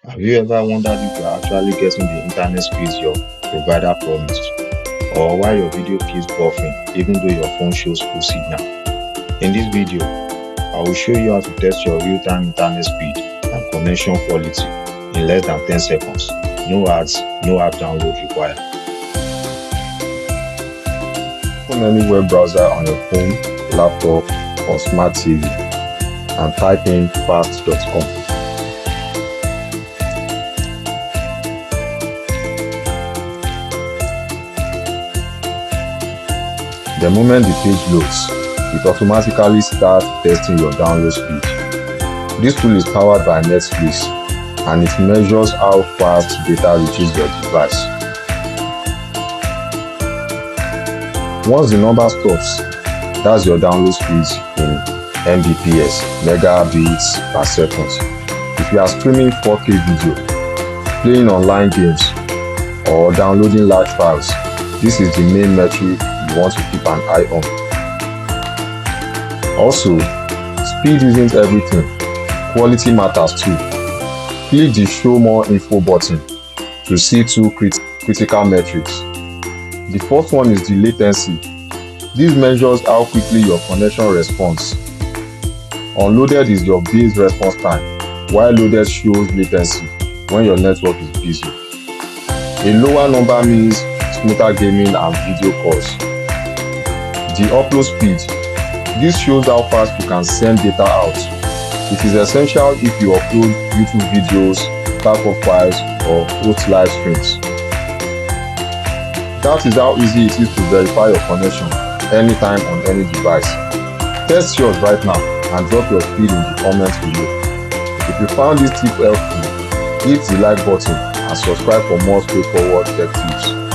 Have you ever wondered if you are actually getting the internet speeds your provider promised, or why your video keeps buffering even though your phone shows full signal? In this video, I will show you how to test your real-time internet speed and connection quality in less than 10 seconds. No ads, no app download required. Open any web browser on your phone, laptop, or smart TV and type in fast.com. The moment the page loads, it automatically starts testing your download speed. This tool is powered by Netflix and it measures how fast data reaches your device. Once the number stops, that's your download speeds in Mbps, Megabits per second. If you are streaming 4K video, playing online games, or downloading large files, this is the main metric you want to keep an eye on. Also, speed isn't everything, quality matters too. Click the Show More Info button to see two critical metrics. The first one is the latency. This measures how quickly your connection responds. Unloaded is your base response time, while loaded shows latency when your network is busy. A lower number means smoother gaming and video calls. The upload speed. This shows how fast you can send data out. It is essential if you upload YouTube videos, backup files, or host live streams. That is how easy it is to verify your connection anytime on any device. Test yours right now and drop your speed in the comments below. If you found this tip helpful, hit the like button and subscribe for more straightforward tech tips.